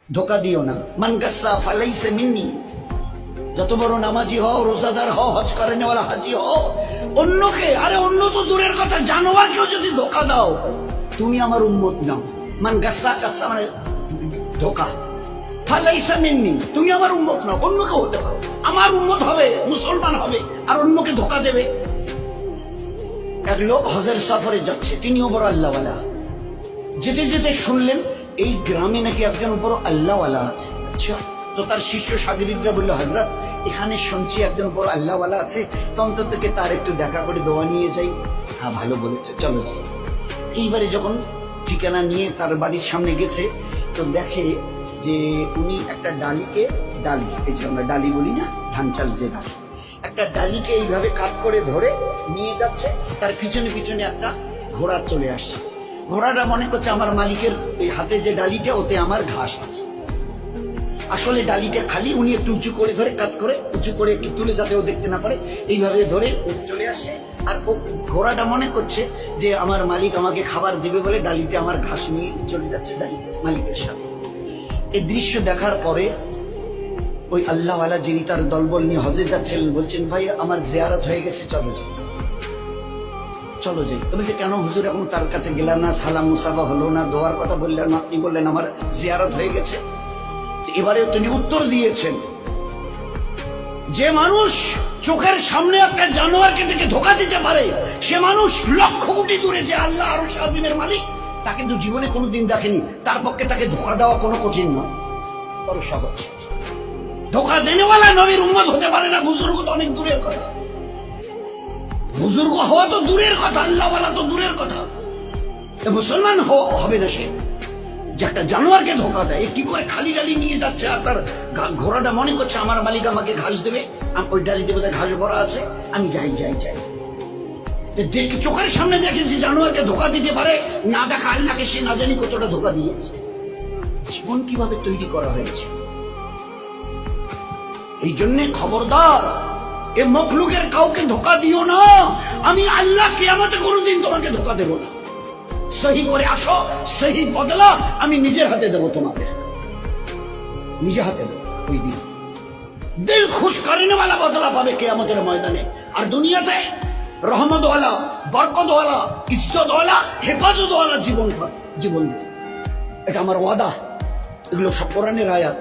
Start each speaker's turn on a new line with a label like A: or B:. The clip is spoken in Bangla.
A: ধোকা দিও না। মান গাসসা ফালাইসা মিন্নি, যত বড় নামাজি হও, রোজাদার হও, হজ করে নেওয়ালা হাজি হও, অন্যকে, আরে অন্য তো দূরের কথা, জানোয়ারকেও যদি ধোকা দাও, তুমি আমার উম্মত নাও। মান গাসসা, গাসসা মানে ধোকা, ফালাইসা মিন্নি, তুমি আমার উম্মত নাও। অন্যকে হতে পারো, আমার উম্মত হবে, মুসলমান হবে, আর অন্যকে ধোকা দেবে। এক লোক হজের সফরে যাচ্ছে, তিনিও বড় আল্লাহওয়ালা। যেতে যেতে শুনলেন এই গ্রামে নাকি একজন বড় আল্লাহওয়ালা আছে। আচ্ছা, তো তার শিষ্য সাগরিদরা বলল, হযরত এখানে শুনছি একজন বড় আল্লাহওয়ালা আছে, তো অন্তত তার একটু দেখা করে দোয়া নিয়ে যাই। হ্যাঁ, ভালো বলেছে, চলো যাই। এইবারে যখন ঠিকানা নিয়ে তার বাড়ির সামনে গেছে, তো দেখে যে উনি একটা ডালিকে, ডালি এই যে আমরা ডালি বলি না, ধান চাল যে ডালি, একটা ডালিকে এইভাবে কাট করে ধরে নিয়ে যাচ্ছে। তার পিছনে পিছনে একটা ঘোড়া চলে আসছে। ঘোড়াটা মনে করছে আমার মালিকের এই হাতে যে ডালিটা, ওতে আমার ঘাস আছে। আসলে ডালিটা খালি, উনি একটু উঁচু করে ধরে, কাত করে উঁচু করে একটু তুলে, যাতে ও দেখতে না পারে, এইভাবে ধরে চলে আসছে। আর ও ঘোড়াটা মনে করছে যে আমার মালিক আমাকে খাবার দিবে বলে ডালিতে আমার ঘাস নিয়ে চলে যাচ্ছে মালিকের সাথে। এই দৃশ্য দেখার পরে ওই আল্লাহওয়ালা, যিনি তার দলবল নিয়ে হজে যাচ্ছিলেন, বলছেন, ভাই আমার জিয়ারত হয়ে গেছে, চলো যাই, চলো যাই। তবে যে কেন হুজুর, এখন তার কাছে গেলাম না, সালাম মুসাফা হলো না, দোয়ার কথা বললেন না, আপনি বললেন আমার জিয়ারত হয়ে গেছে। এবারে তিনি উত্তর দিয়েছেন, যে মানুষ চোখের সামনে একটা জানোয়ারকে দেখে ধোকা দিতে পারে, সে মানুষ লক্ষ কোটি দূরে যে আল্লাহ আরশ আযীমের মালিক, তা কিন্তু জীবনে কোনোদিন দেখেনি। তার পক্ষে তাকে ধোকা দেওয়া কোনো কঠিন নয়, বড় সহজ। ধোকা দেনেওয়ালা নবীর উম্মত হতে পারে না, বুজুর্গ তো অনেক দূরের কথা, বুজুর্গ হওয়া তো দূরের কথা, আল্লাহওয়ালা তো দূরের কথা। মুসলমান হবে না সে, যে একটা জানোয়ারকে ধোকা দেয়। কি করে খালি ডালি নিয়ে যাচ্ছে, আর তার ঘোড়াটা মনে করছে আমার মালিক আমাকে ঘাস দেবে, ওই ডালি দেবে, ঘাস ভরা আছে, আমি যাই যাই যাই। দেখি চোখের সামনে দেখেছি জানোয়ারকে ধোকা দিতে পারে, না দেখা আল্লাহকে সে না জানি কতটা ধোকা দিয়েছে। জীবন কিভাবে তৈরি করা হয়েছে। এই জন্য খবরদার, এ মখলুকের কাউকে ধোকা দিও না। আমি আল্লাহ কিয়ামতে কোনোদিন তোমাকে ধোকা দেব না। সহি করে আসো, সহি বদলা আমি নিজের হাতে দেবো তোমাকে, নিজে হাতে দেবো। ওই দিন দিল খুশ করেনেওয়ালা বদলা পাবে কিয়ামতের ময়দানে। আর দুনিয়াতে রহমতওয়ালা, বরকতওয়ালা, ইজ্জতওয়ালা, হেফাজতওয়ালা জীবন জীবন। এটা আমার ওয়াদা, এগুলো সব কোরআনের আয়াত।